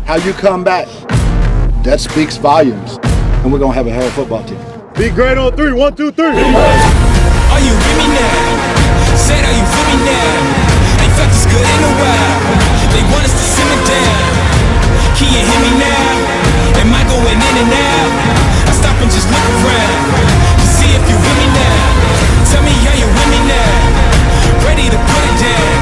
How you come back, that speaks volumes. And we're going to have a hell of a football team. Be great on 3. 1, 2, 3. Are you with me now? Said, are you with me now? Ain't felt this good in a while. They want us to simmer down. Can you hear me now? Am I going in and out? I stop and just look around to see if you're with me now. Tell me, are you with me now? Ready to put it down.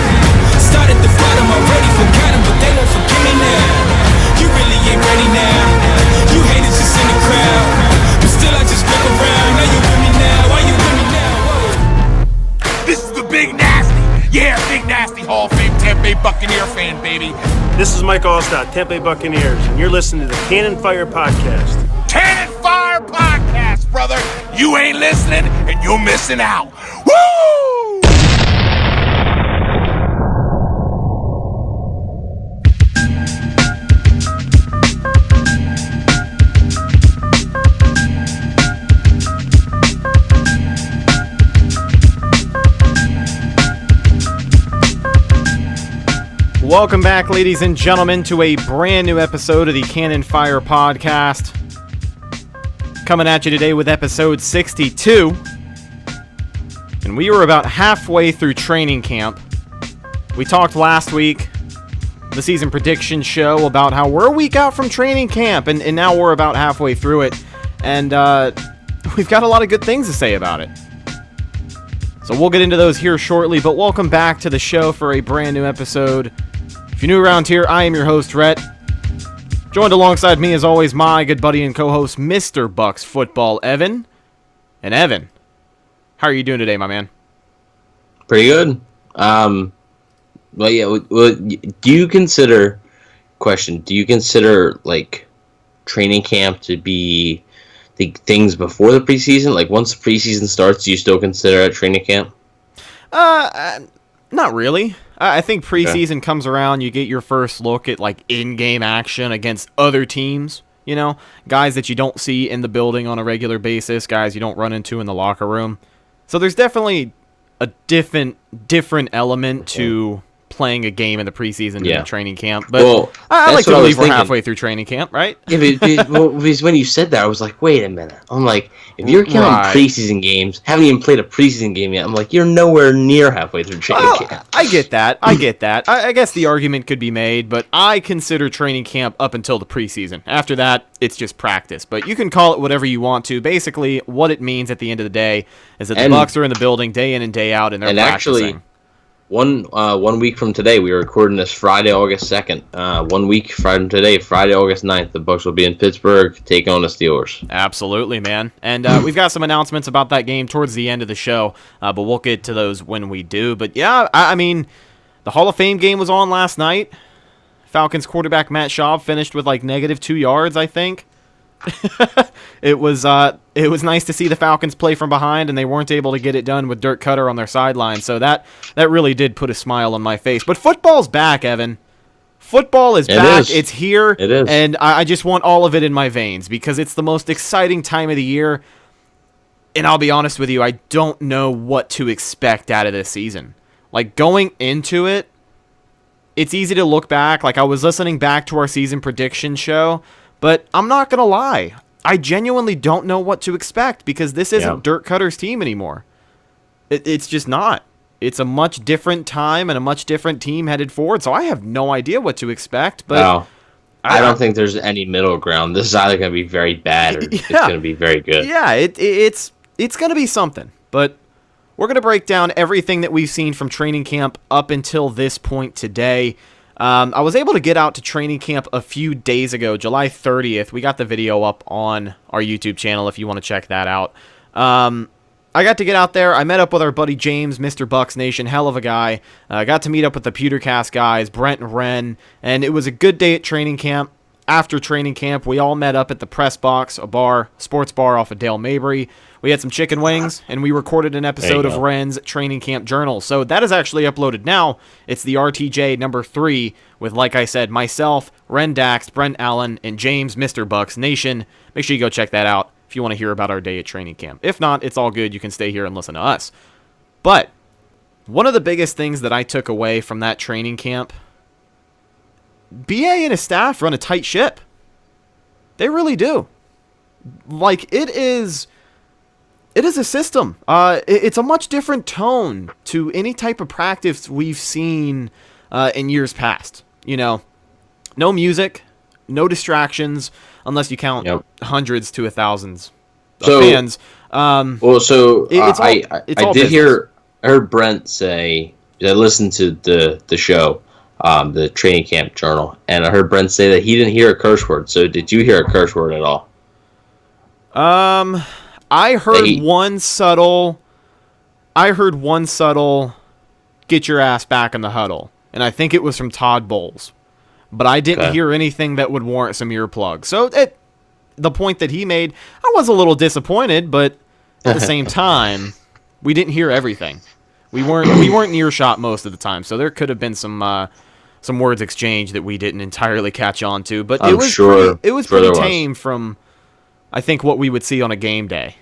Start at the bottom, already forgot them, but they won't forgive me now. You really ain't ready now. You haters just in the crowd, but still I just look around. Are you with me now? Are you with me now? Whoa. This is the Big Nasty. Yeah, Big Nasty Hall of Fame Tampa Bay Buccaneer fan, baby. This is Mike Allstott, Tampa Bay Buccaneers, and you're listening to the Cannon Fire Podcast. Cannon Fire Podcast, brother. You ain't listening, and you're missing out. Woo! Welcome back, ladies and gentlemen, to a brand new episode of the Cannon Fire Podcast. Coming at you today with episode 62. And we were about halfway through training camp. We talked last week, the season prediction show, about how we're a week out from training camp, and now we're about halfway through it. And we've got a lot of good things to say about it. So we'll get into those here shortly, but welcome back to the show for a brand new episode. If you're new around here, I am your host, Rhett. Joined alongside me, as always, my good buddy and co-host, Mr. Bucks Football, Evan. And Evan, how are you doing today, my man? Pretty good. Well, yeah. Do you consider like training camp to be the things before the preseason? Like once the preseason starts, do you still consider it training camp? Not really. I think preseason comes around, you get your first look at like in-game action against other teams, you know, guys that you don't see in the building on a regular basis, guys you don't run into in the locker room. So there's definitely a different element to playing a game in the preseason than training camp. But I like to believe we're halfway through training camp, right? Yeah, because when you said that, I was like, wait a minute. I'm like, if you're counting preseason games, haven't even played a preseason game yet, I'm like, you're nowhere near halfway through training camp. I get that. I guess the argument could be made, but I consider training camp up until the preseason. After that, it's just practice. But you can call it whatever you want to. Basically, what it means at the end of the day is that the Bucs are in the building day in and day out, and they're practicing. Actually, one week from today, we were recording this Friday, August 2nd. 1 week from today, Friday, August 9th, the Bucs will be in Pittsburgh taking on the Steelers. Absolutely, man. And we've got some announcements about that game towards the end of the show, but we'll get to those when we do. But yeah, I mean, the Hall of Fame game was on last night. Falcons quarterback Matt Schaub finished with like -2 yards, I think. It was nice to see the Falcons play from behind, and they weren't able to get it done with Dirk Cutter on their sideline. So that really did put a smile on my face. But football's back, Evan. Football is back. It's here. It is. And I just want all of it in my veins because it's the most exciting time of the year. And I'll be honest with you, I don't know what to expect out of this season. Like going into it, it's easy to look back. Like I was listening back to our season prediction show, but I'm not going to lie. I genuinely don't know what to expect because this isn't Dirk Cutter's team anymore. It's just not. It's a much different time and a much different team headed forward, so I have no idea what to expect. But no, I don't think there's any middle ground. This is either going to be very bad or it's going to be very good. Yeah, it's going to be something. But we're going to break down everything that we've seen from training camp up until this point today. I was able to get out to training camp a few days ago, July 30th. We got the video up on our YouTube channel if you want to check that out. I got to get out there. I met up with our buddy James, Mr. Bucks Nation, hell of a guy. I got to meet up with the Pewtercast guys, Brent and Ren, and it was a good day at training camp. After training camp, we all met up at the Press Box, a sports bar off of Dale Mabry. We had some chicken wings, and we recorded an episode of Ren's Training Camp Journal. So that is actually uploaded now. It's the RTJ number 3 with, like I said, myself, Ren Dax, Brent Allen, and James, Mr. Bucks Nation. Make sure you go check that out if you want to hear about our day at training camp. If not, it's all good. You can stay here and listen to us. But one of the biggest things that I took away from that training camp, BA and his staff run a tight ship. They really do. Like, it is a system. It's a much different tone to any type of practice we've seen in years past. You know, no music, no distractions, unless you count hundreds to thousands of fans. I heard Brent say, I listened to the show, the training camp journal, and I heard Brent say that he didn't hear a curse word. So did you hear a curse word at all? I heard one subtle, get your ass back in the huddle. And I think it was from Todd Bowles. But I didn't hear anything that would warrant some earplugs. So the point that he made, I was a little disappointed, but at the same time, we didn't hear everything. We weren't in earshot most of the time, so there could have been some words exchanged that we didn't entirely catch on to. But it was pretty tame from, I think, what we would see on a game day.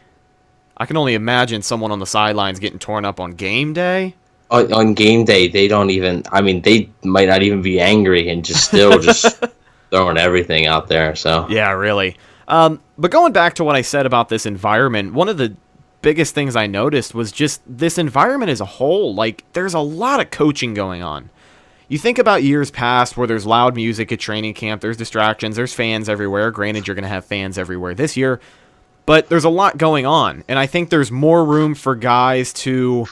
I can only imagine someone on the sidelines getting torn up on game day. On game day, they don't even. I mean, they might not even be angry and just throwing everything out there. So yeah, really. But going back to what I said about this environment, one of the biggest things I noticed was just this environment as a whole. Like, there's a lot of coaching going on. You think about years past where there's loud music at training camp, there's distractions, there's fans everywhere. Granted, you're going to have fans everywhere this year, but there's a lot going on. And I think there's more room for guys to,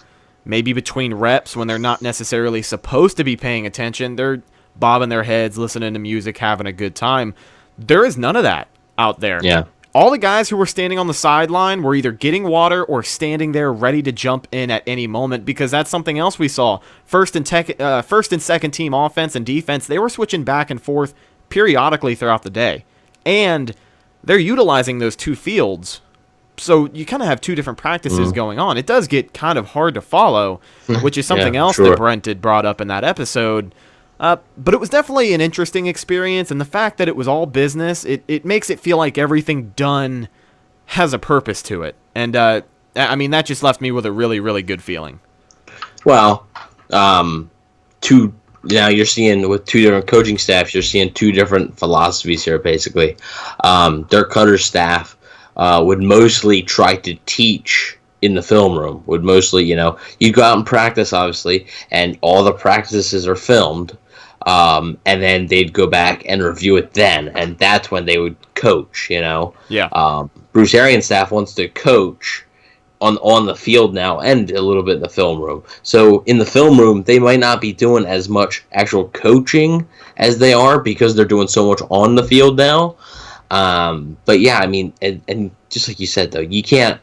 maybe between reps when they're not necessarily supposed to be paying attention, they're bobbing their heads, listening to music, having a good time. There is none of that out there. Yeah. All the guys who were standing on the sideline were either getting water or standing there ready to jump in at any moment, because that's something else we saw. First and second team offense and defense, they were switching back and forth periodically throughout the day. And they're utilizing those two fields. So you kind of have two different practices going on. It does get kind of hard to follow, which is something else that Brent had brought up in that episode. But it was definitely an interesting experience, and the fact that it was all business, it makes it feel like everything done has a purpose to it. And, I mean, that just left me with a really, really good feeling. Well, you're seeing with two different coaching staffs, you're seeing two different philosophies here, basically. Dirk Cutter's staff would mostly try to teach in the film room, would mostly, you'd go out and practice, obviously, and all the practices are filmed. And then they'd go back and review it then, and that's when they would coach, Yeah. Bruce Arians' staff wants to coach on the field now and a little bit in the film room. So in the film room, they might not be doing as much actual coaching as they are because they're doing so much on the field now. But yeah, I mean, and just like you said, though, you can't,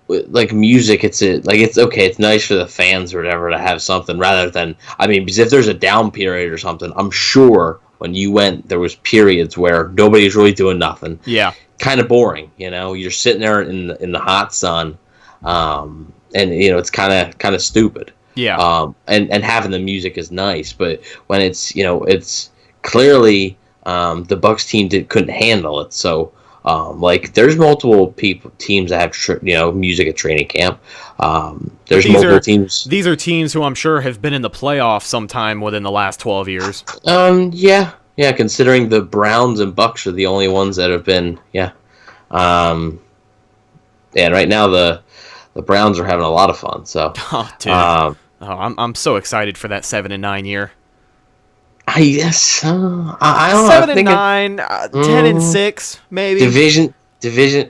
like music, it's okay, it's nice for the fans or whatever to have something rather than, I mean, because if there's a down period or something, I'm sure when you went, there was periods where nobody's really doing nothing. Yeah. Kind of boring, you're sitting there in the hot sun, and it's kind of stupid. Yeah. And having the music is nice, but when it's, it's clearly, the Bucks team couldn't handle it. So, there's multiple teams that have music at training camp. There's multiple teams. These are teams who I'm sure have been in the playoffs sometime within the last 12 years. Yeah. Considering the Browns and Bucks are the only ones that have been, yeah. And right now the Browns are having a lot of fun. So, oh, dude, I'm so excited for that 7-9 year. I guess I don't know. 7-9, 10-6, maybe. Division 7-9,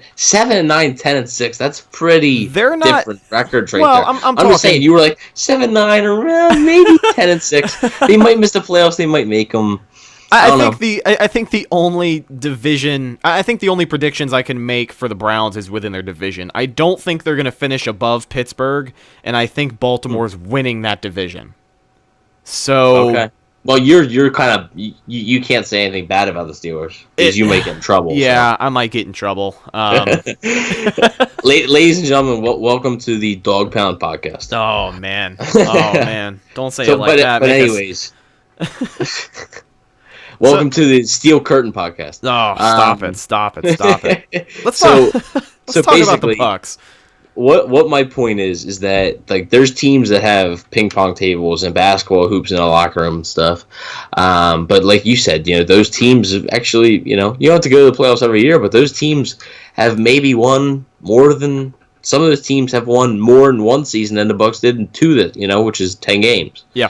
10-6. That's pretty different records right there. I'm just saying, you were like 7-9 or maybe 10-6. They might miss the playoffs. They might make them. I think the only predictions I can make for the Browns is within their division. I don't think they're going to finish above Pittsburgh, and I think Baltimore's winning that division. So. Okay. Well, you're kind of you can't say anything bad about the Steelers because you might get in trouble. Yeah, so. I might get in trouble. Ladies and gentlemen, welcome to the Dog Pound podcast. Oh man, don't say it like that. But anyways, welcome to the Steel Curtain podcast. Oh, stop it! Let's talk about the Bucks. what my point is that like there's teams that have ping pong tables and basketball hoops in the locker room and stuff. But like you said, those teams actually, you don't have to go to the playoffs every year, but those teams have maybe won more than some of those teams have won more in one season than the Bucks did in two, which is 10 games. Yeah.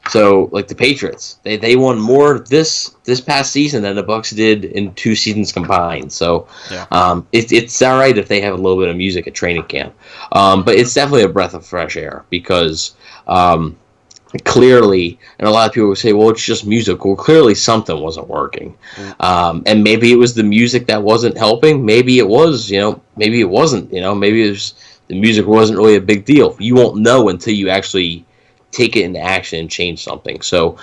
So, like the Patriots, they won more this past season than the Bucks did in 2 seasons combined. So, yeah. It's all right if they have a little bit of music at training camp, but it's definitely a breath of fresh air because clearly, and a lot of people would say, well, it's just music. Well, clearly something wasn't working, and maybe it was the music that wasn't helping. Maybe it was, maybe it wasn't. Maybe it was, the music wasn't really a big deal. You won't know until you actually take it into action and change something. So,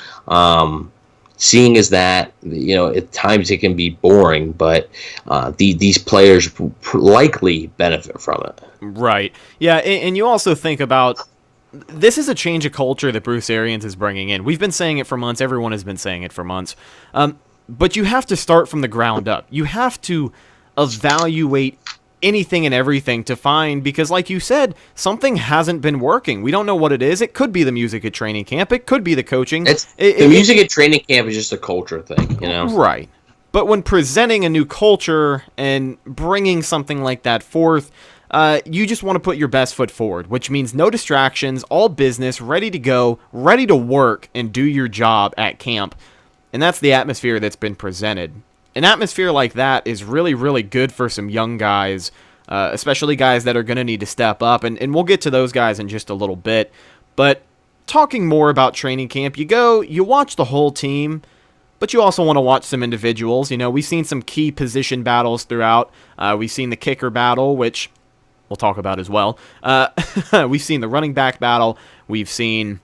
seeing as that, at times it can be boring, but these players likely benefit from it. Right. Yeah, and you also think about, this is a change of culture that Bruce Arians is bringing in. We've been saying it for months. Everyone has been saying it for months. But you have to start from the ground up. You have to evaluate anything and everything to find, because like you said, something hasn't been working. We don't know what it is. It could be the music at training camp. It could be the coaching. The music at training camp is just a culture thing, Right. But when presenting a new culture and bringing something like that forth, you just want to put your best foot forward, which means no distractions, all business, ready to go, ready to work and do your job at camp. And that's the atmosphere that's been presented. An atmosphere like that is really, really good for some young guys, especially guys that are going to need to step up. And we'll get to those guys in just a little bit. But talking more about training camp, you watch the whole team, but you also want to watch some individuals. We've seen some key position battles throughout. We've seen the kicker battle, which we'll talk about as well. We've seen the running back battle. We've seen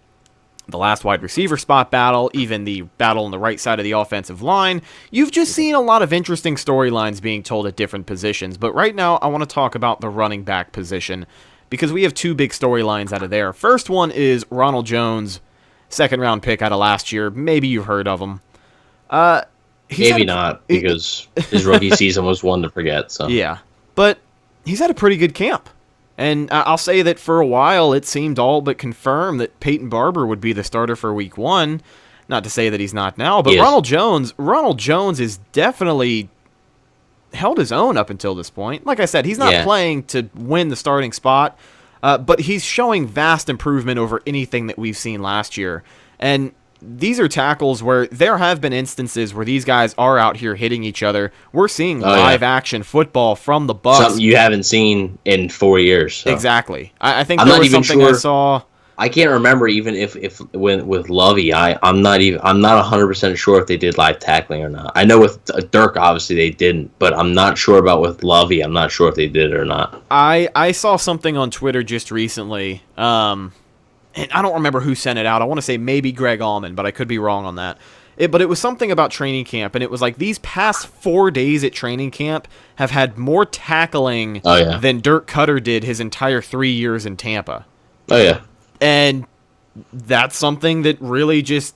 the last wide receiver spot battle, even the battle on the right side of the offensive line. You've just seen a lot of interesting storylines being told at different positions. But right now, I want to talk about the running back position, because we have 2 big storylines out of there. First one is Ronald Jones, second-round pick out of last year. Maybe you've heard of him. Maybe not, because his rookie season was one to forget. So yeah, but he's had a pretty good camp. And I'll say that for a while, it seemed all but confirmed that Peyton Barber would be the starter for Week 1. Not to say that he's not now, but Ronald Jones is definitely held his own up until this point. Like I said, he's not playing to win the starting spot, but he's showing vast improvement over anything that we've seen last year. And these are tackles where there have been instances where these guys are out here hitting each other. We're seeing live action football from the Bucs. Something you haven't seen in 4 years. So. Exactly. I think there was something sure. I saw. I can't remember even if when with Lovey, I'm not 100% sure if they did live tackling or not. I know with Dirk obviously they didn't, but I'm not sure about with Lovey. I'm not sure if they did it or not. I saw something on Twitter just recently. And I don't remember who sent it out. I want to say maybe Greg Allman, but I could be wrong on that. But it was something about training camp, and it was like these past 4 days at training camp have had more tackling than Dirk Cutter did his entire 3 years in Tampa. Oh, yeah. And that's something that really just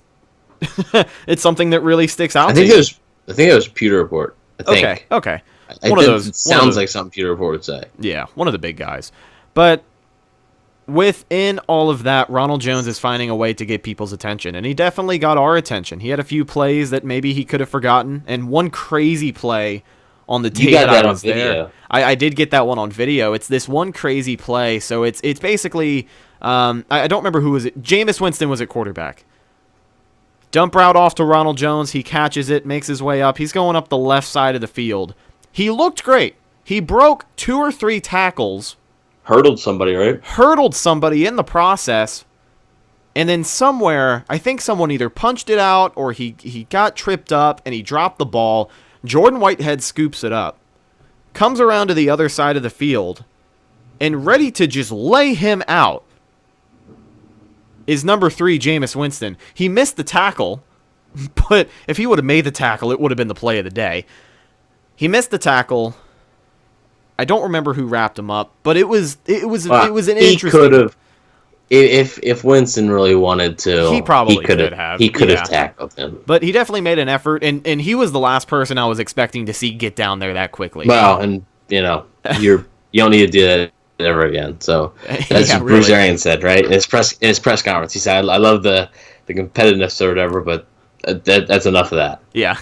it's something that really sticks out. I think it was Pewter Report. I think. Okay. One of those sounds like something Pewter Report would say. Yeah, one of the big guys. But within all of that, Ronald Jones is finding a way to get people's attention, and he definitely got our attention. He had a few plays that maybe he could have forgotten, and one crazy play on the tape that I was there. I did get that one on video. It's this one crazy play. So it's basically I don't remember who was it. Jameis Winston was at quarterback. Dump route off to Ronald Jones. He catches it, makes his way up. He's going up the left side of the field. He looked great. He broke 2 or 3 tackles. Hurdled somebody, right? Hurdled somebody in the process. And then somewhere, I think someone either punched it out or he got tripped up and he dropped the ball. Jordan Whitehead scoops it up. Comes around to the other side of the field. And ready to just lay him out is number 3, Jameis Winston. He missed the tackle, but if he would have made the tackle, it would have been the play of the day. He missed the tackle. I don't remember who wrapped him up, but it was an interesting. He could have, if Winston really wanted to. He probably could have. He could have tackled him, but he definitely made an effort, and he was the last person I was expecting to see get down there that quickly. Well, and you don't need to do that ever again. So that's Yeah, what Bruce really. Arians said, right? In his press conference, he said, "I love the competitiveness or whatever, but that's enough of that." Yeah.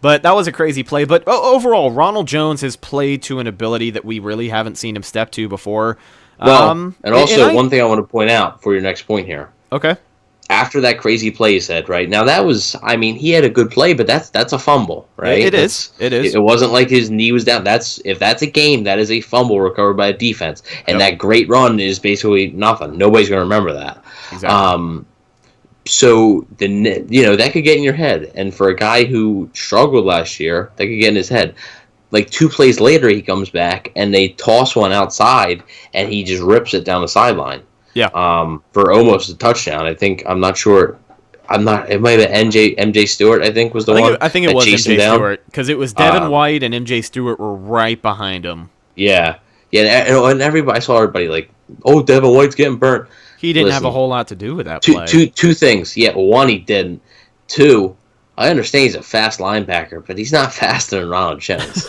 But that was a crazy play. But overall, Ronald Jones has played to an ability that we really haven't seen him step to before. Well, and also one thing I want to point out for your next point here. Okay. After that crazy play you said, right? Now that was, I mean, he had a good play, but that's a fumble, right? It is. It wasn't like his knee was down. If that's a game, that is a fumble recovered by a defense. And that great run is basically nothing. Nobody's going to remember that. Exactly. So that could get in your head. And for a guy who struggled last year, that could get in his head. Like 2 plays later, he comes back and they toss one outside, and he just rips it down the sideline. Yeah. For almost a touchdown. I'm not sure. It might have been MJ Stewart, I think, was the one. I think it was MJ Stewart, because it was Devin White and MJ Stewart were right behind him. Yeah. Yeah, and I saw everybody like, oh, Devin White's getting burnt. He didn't have a whole lot to do with that play. Two things. Yeah, one, he didn't. Two, I understand he's a fast linebacker, but he's not faster than Ronald Jones.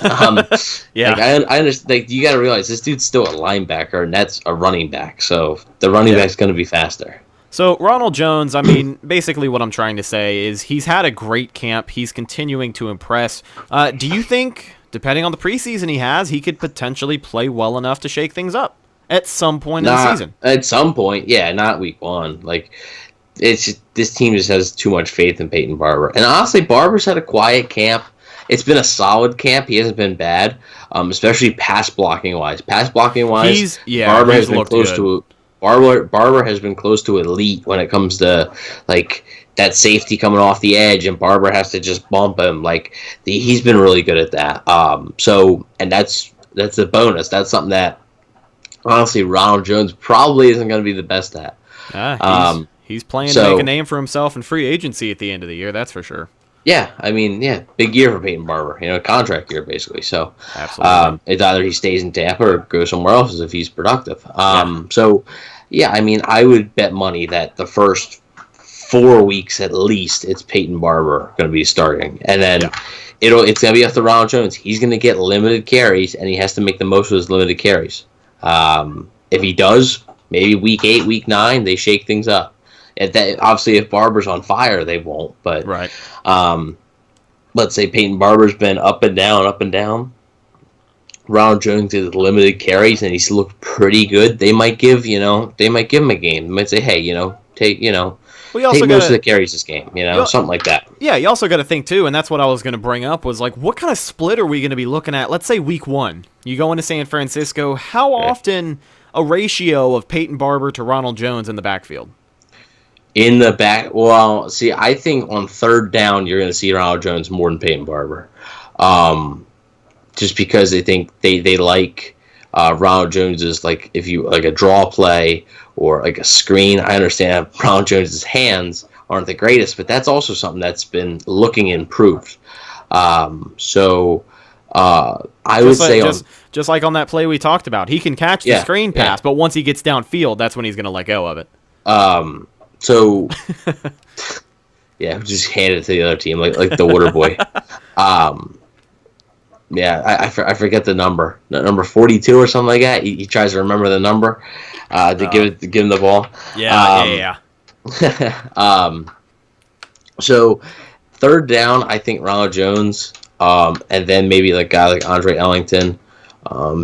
Yeah. Like, I understand. Like, you got to realize this dude's still a linebacker, and that's a running back. So the running back's going to be faster. So Ronald Jones, I mean, basically what I'm trying to say is he's had a great camp. He's continuing to impress. Do you think, depending on the preseason he could potentially play well enough to shake things up at some point in the season? At some point, yeah, not week 1. Like, this team just has too much faith in Peyton Barber. And honestly, Barber's had a quiet camp. It's been a solid camp. He hasn't been bad, especially pass blocking wise. Barber has been close to Barber has been close to elite when it comes to like that safety coming off the edge, and Barber has to just bump him. Like he's been really good at that. And that's a bonus. That's something that honestly Ronald Jones probably isn't going to be the best at. He's playing to make a name for himself in free agency at the end of the year, that's for sure. Yeah, I mean, big year for Peyton Barber, contract year basically. So, absolutely, it's either he stays in Tampa or goes somewhere else if he's productive. So, yeah, I mean, I would bet money that the first 4 weeks at least, it's Peyton Barber going to be starting, and then it's going to be up to Ronald Jones. He's going to get limited carries, and he has to make the most of his limited carries. If he does, maybe week 8, week 9, they shake things up. Obviously, if Barber's on fire, they won't. But let's say Peyton Barber's been up and down. Ronald Jones did limited carries, and he's looked pretty good. They might give him a game. They might say, hey, take most of the carries this game, something like that. Yeah, you also got to think too, and that's what I was going to bring up was like, what kind of split are we going to be looking at? Let's say week 1, you go into San Francisco. How often a ratio of Peyton Barber to Ronald Jones in the backfield? In the back, well, see, I think on 3rd down, you're going to see Ronald Jones more than Peyton Barber. Just because they think they like Ronald Jones's, like, if you, like a draw play or like a screen. I understand Ronald Jones's hands aren't the greatest, but that's also something that's been looking improved. I would say just like on that play we talked about, he can catch the screen pass, but once he gets downfield, that's when he's going to let go of it. So, just hand it to the other team, like the water boy. I forget the number. Number 42 or something like that. He tries to remember the number to give him the ball. So 3rd down, I think Ronald Jones, and then maybe like a guy like Andre Ellington,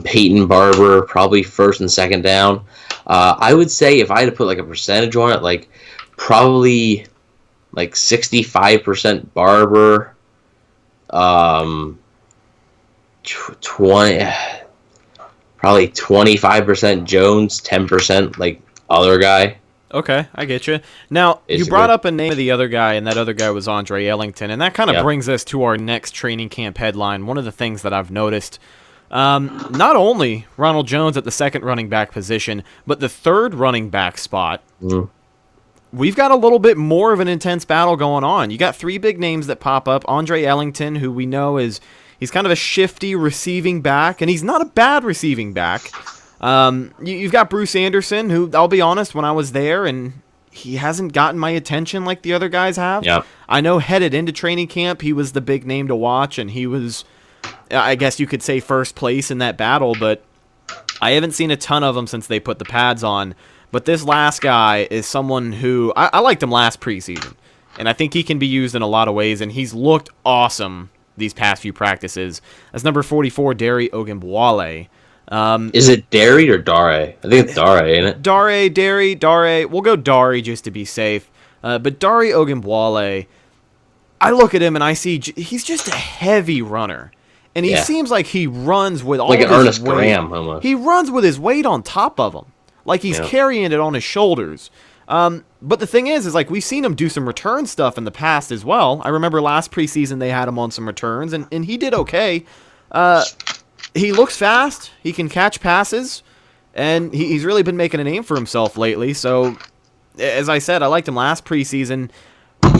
Peyton Barber, probably 1st and 2nd down. I would say if I had to put like a percentage on it, like probably like 65% Barber, 25% Jones, 10% like other guy. Okay, I get you. Now, you brought up a name of the other guy, and that other guy was Andre Ellington, and that kind of brings us to our next training camp headline. One of the things that I've noticed, not only Ronald Jones at the 2nd running back position, but the 3rd running back spot, we've got a little bit more of an intense battle going on. You got 3 big names that pop up. Andre Ellington, who we know he's kind of a shifty receiving back, and he's not a bad receiving back. You've got Bruce Anderson, who, I'll be honest, when I was there, and he hasn't gotten my attention like the other guys have. Yep. I know headed into training camp, he was the big name to watch, and he was, I guess you could say, first place in that battle, but I haven't seen a ton of them since they put the pads on, but this last guy is someone who I liked him last preseason, and I think he can be used in a lot of ways, and he's looked awesome these past few practices. That's number 44, Dari Ogunbowale. Is it Dari or Dare? I think it's Dare, ain't it? Dare. We'll go Dari just to be safe. But Dari Ogunbowale, I look at him and I see he's just a heavy runner. And he seems like he runs with all like of an his Ernest weight. Graham almost. He runs with his weight on top of him. Like he's carrying it on his shoulders. But the thing is like we've seen him do some return stuff in the past as well. I remember last preseason they had him on some returns, and he did okay. He looks fast. He can catch passes, and he's really been making a name for himself lately. So, as I said, I liked him last preseason.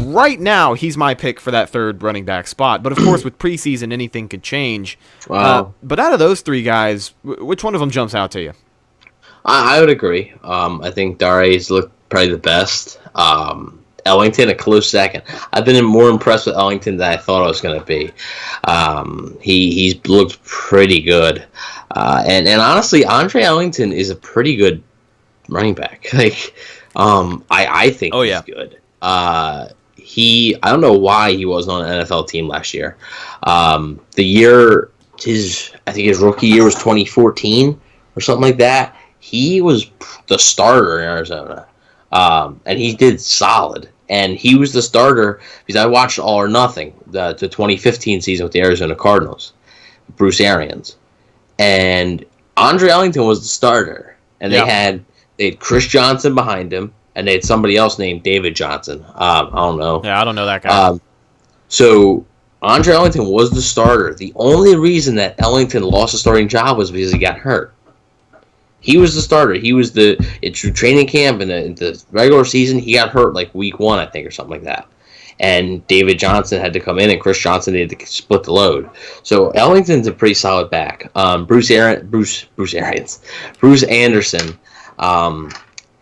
Right now, he's my pick for that third running back spot. But, of course, with preseason, anything could change. Wow. But out of those three guys, which one of them jumps out to you? I would agree. I think Dare's looked probably the best. Ellington, a close second. I've been more impressed with Ellington than I thought I was going to be. He's looked pretty good. And honestly, Andre Ellington is a pretty good running back. Like, I think he's good. I don't know why he wasn't on an NFL team last year. I think his rookie year was 2014 or something like that. He was the starter in Arizona. And he did solid. And he was the starter because I watched All or Nothing, the 2015 season with the Arizona Cardinals, Bruce Arians. And Andre Ellington was the starter. And they had Chris Johnson behind him, and they had somebody else named David Johnson. I don't know. Yeah, I don't know that guy. So Andre Ellington was the starter. The only reason that Ellington lost a starting job was because he got hurt. He was the starter. He was it's training camp and the regular season. He got hurt like week 1, I think, or something like that. And David Johnson had to come in, and Chris Johnson had to split the load. So Ellington's a pretty solid back. Bruce Anderson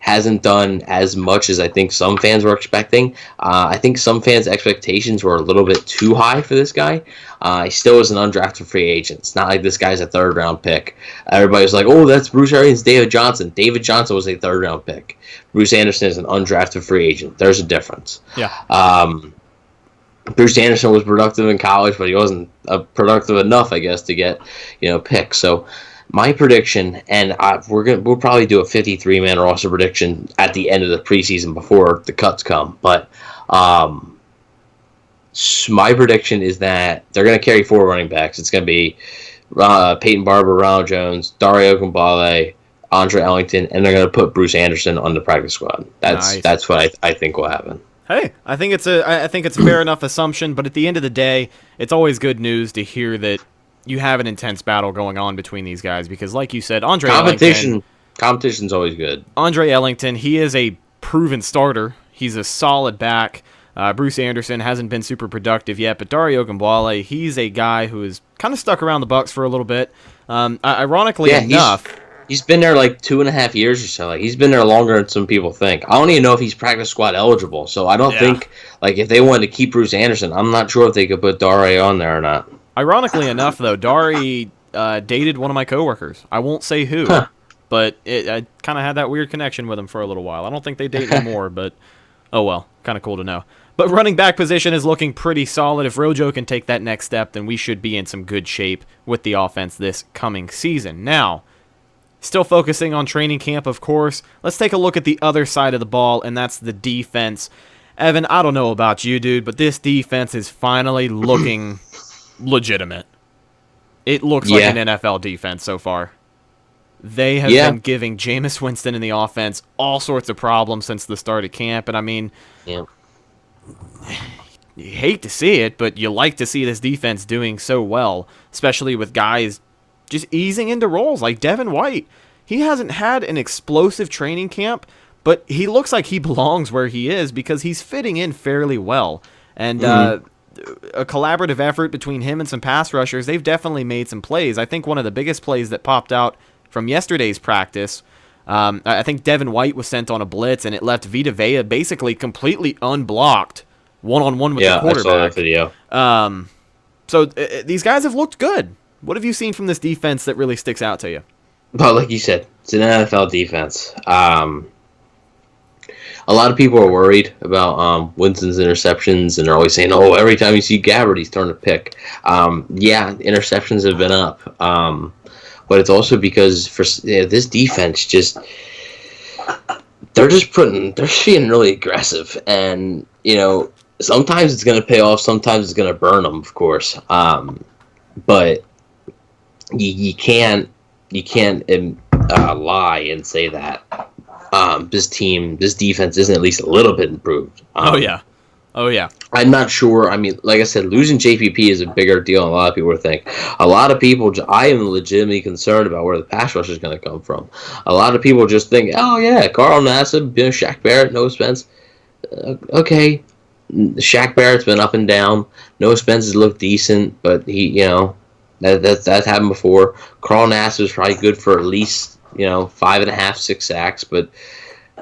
hasn't done as much as I think some fans were expecting. I think some fans' expectations were a little bit too high for this guy. He still is an undrafted free agent. It's not like this guy's a third-round pick. Everybody's like, oh, that's Bruce Arians, David Johnson. David Johnson was a third-round pick. Bruce Anderson is an undrafted free agent. There's a difference. Yeah. Bruce Anderson was productive in college, but he wasn't productive enough, I guess, to get picked. So my prediction, and we'll probably do a 53-man roster prediction at the end of the preseason before the cuts come. But my prediction is that they're going to carry 4 running backs. It's going to be Peyton Barber, Ronald Jones, Dari Ogunbowale, Andre Ellington, and they're going to put Bruce Anderson on the practice squad. That's what I think will happen. Hey, I think it's a fair enough assumption, but at the end of the day, it's always good news to hear that you have an intense battle going on between these guys because, like you said, Competition's always good. Andre Ellington, he is a proven starter. He's a solid back. Bruce Anderson hasn't been super productive yet, but Dari Ogunbowale, he's a guy who is kind of stuck around the Bucs for a little bit. Ironically enough, he's been there like 2.5 years or so. Like he's been there longer than some people think. I don't even know if he's practice squad eligible. So I don't think if they wanted to keep Bruce Anderson, I'm not sure if they could put Dari on there or not. Ironically enough, though, Dari dated one of my coworkers. I won't say who, but I kind of had that weird connection with him for a little while. I don't think they date anymore, but oh well, kind of cool to know. But running back position is looking pretty solid. If Rojo can take that next step, then we should be in some good shape with the offense this coming season. Now, still focusing on training camp, of course, let's take a look at the other side of the ball, and that's the defense. Evan, I don't know about you, dude, but this defense is finally looking legitimate. It looks like an NFL defense so far. They have been giving Jameis Winston in the offense all sorts of problems since the start of camp, and I mean, you hate to see it, but you like to see this defense doing so well, especially with guys just easing into roles like Devin White. He hasn't had an explosive training camp, but he looks like he belongs where he is because he's fitting in fairly well. And a collaborative effort between him and some pass rushers, they've definitely made some plays. I think one of the biggest plays that popped out from yesterday's practice, I think Devin White was sent on a blitz, and it left Vita Vea basically completely unblocked one-on-one with the quarterback. I saw that video. So these guys have looked good. What have you seen from this defense that really sticks out to you? But like you said, it's an NFL defense. A lot of people are worried about Winston's interceptions, and they're always saying, "Oh, every time you see Gabbard, he's throwing a pick." Yeah, interceptions have been up, but it's also because this defense they're being really aggressive, and sometimes it's going to pay off, sometimes it's going to burn them, of course. But you can't lie and say that this defense isn't at least a little bit improved. Oh yeah. I'm not sure. I mean, like I said, losing JPP is a bigger deal than a lot of people think. A lot of people, I am legitimately concerned about where the pass rush is going to come from. A lot of people just think, oh yeah, Carl Nassib, Shaq Barrett, Noah Spence. Okay, Shaq Barrett's been up and down. Noah Spence has looked decent, but that's happened before. Carl Nassib is probably good for at least 5.5, 6 sacks, but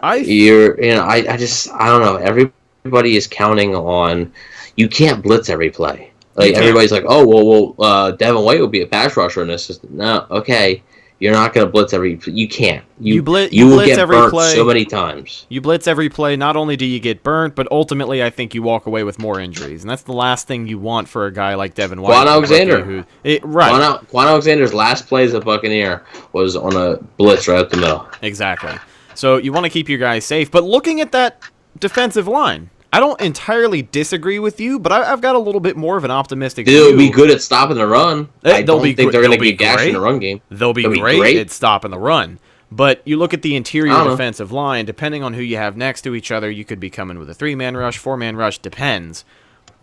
I don't know. Everybody is counting on you can't blitz every play. Like everybody's like, oh well, Devin White will be a pass rusher in this. No, okay, you're not going to blitz every. You can't. You will get burnt so many times. You blitz every play. Not only do you get burnt, but ultimately, I think you walk away with more injuries, and that's the last thing you want for a guy like Devin White. Quan Alexander. Quan Alexander's last play as a Buccaneer was on a blitz right up the middle. Exactly. So you want to keep your guys safe, but looking at that defensive line, I don't entirely disagree with you, but I've got a little bit more of an optimistic view. They'll be good at stopping the run. I don't think they're going to get gashed in the run game. They'll be great at stopping the run. But you look at the interior defensive line, depending on who you have next to each other, you could be coming with a 3-man rush, 4-man rush, depends.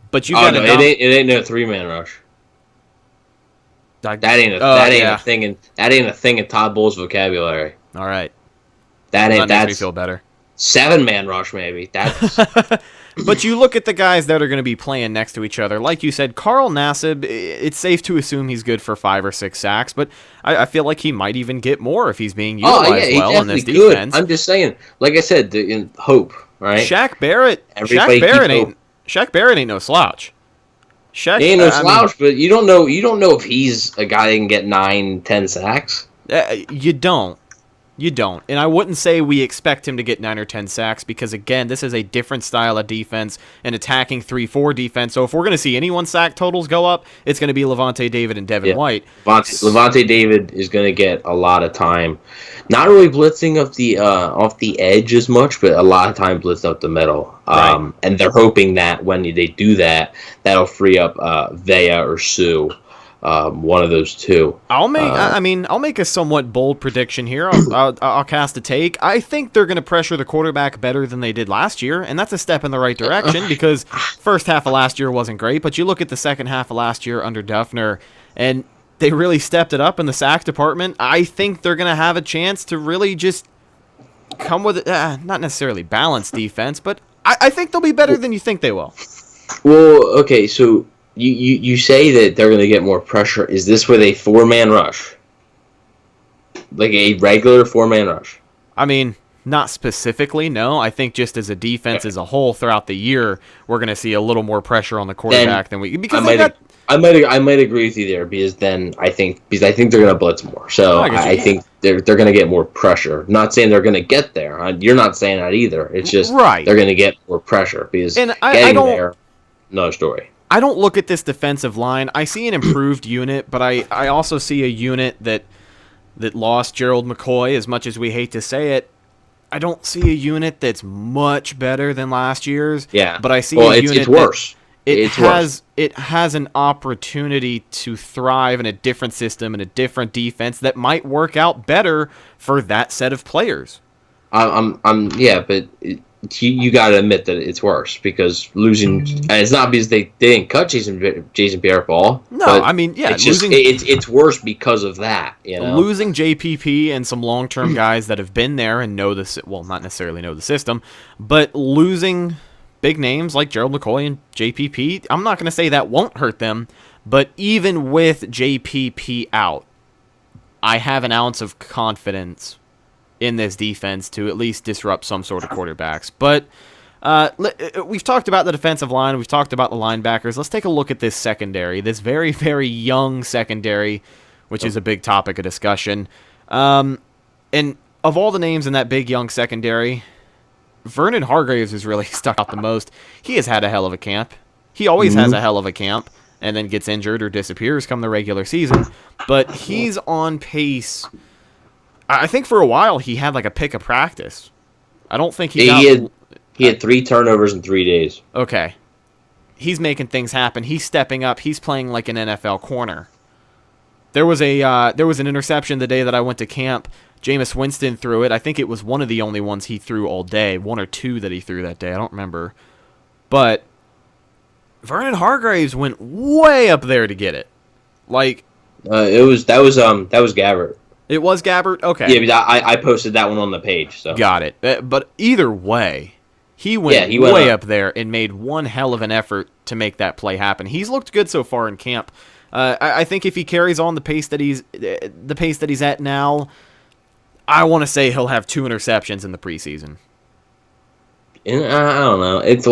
But you got it ain't no 3-man rush. That ain't a thing in Todd Bowles' vocabulary. All right. That makes me feel better. 7-man rush, maybe. That's. But you look at the guys that are going to be playing next to each other. Like you said, Carl Nassib, it's safe to assume he's good for 5 or 6 sacks, but I feel like he might even get more if he's being utilized well in this defense. I'm just saying, like I said, in hope, right? Shaq Barrett ain't no slouch. He ain't no slouch, but you don't know if he's a guy that can get 9, 10 sacks. You don't. And I wouldn't say we expect him to get 9 or 10 sacks because, again, this is a different style of defense, an attacking 3-4 defense. So if we're going to see anyone's sack totals go up, it's going to be Levante David and Devin White. Levante David is going to get a lot of time. Not really blitzing off the edge as much, but a lot of time blitzing up the middle. Right. And they're hoping that when they do that, that'll free up Vea or Sue. One of those two. I'll make a somewhat bold prediction here. I'll cast a take. I think they're going to pressure the quarterback better than they did last year, and that's a step in the right direction because first half of last year wasn't great, but you look at the second half of last year under Duffner, and they really stepped it up in the sack department. I think they're going to have a chance to really just come with not necessarily balanced defense, but I think they'll be better than you think they will. Well, okay, so You say that they're going to get more pressure. Is this with a 4-man rush? Like a regular 4-man rush? I mean, not specifically, no. I think just as a defense as a whole throughout the year, we're going to see a little more pressure on the quarterback than we... Because I might agree with you there because I think they're going to blitz more. So I think they're going to get more pressure. Not saying they're going to get there. You're not saying that either. It's just they're going to get more pressure because there, another story. I don't look at this defensive line. I see an improved unit, but I also see a unit that lost Gerald McCoy, as much as we hate to say it. I don't see a unit that's much better than last year's. Yeah. But I see a unit it's worse. It has an opportunity to thrive in a different system and a different defense that might work out better for that set of players. But you got to admit that it's worse because losing, and it's not because they didn't cut Jason Pierre-Paul. No, I mean, yeah, it's worse because of that. Losing JPP and some long-term guys that have been there and know this, well, not necessarily know the system, but losing big names like Gerald McCoy and JPP, I'm not going to say that won't hurt them, but even with JPP out, I have an ounce of confidence in this defense to at least disrupt some sort of quarterbacks. But we've talked about the defensive line. We've talked about the linebackers. Let's take a look at this secondary, this very, very young secondary, which is a big topic of discussion. And of all the names in that big young secondary, Vernon Hargraves has really stuck out the most. He has had a hell of a camp. He always has a hell of a camp and then gets injured or disappears come the regular season. But he's on pace. I think for a while he had like a pick of practice. I don't think he had 3 turnovers in 3 days. Okay. He's making things happen. He's stepping up. He's playing like an NFL corner. There was an interception the day that I went to camp. Jameis Winston threw it. I think it was one of the only ones he threw all day. 1 or 2 that he threw that day. I don't remember. But Vernon Hargraves went way up there to get it. Like that was Gabbert. It was Gabbert? Okay. Yeah, because I posted that one on the page. So got it. But either way, he went way up there and made one hell of an effort to make that play happen. He's looked good so far in camp. I think if he carries on the pace that he's at now, I want to say he'll have 2 interceptions in the preseason. And I don't know. It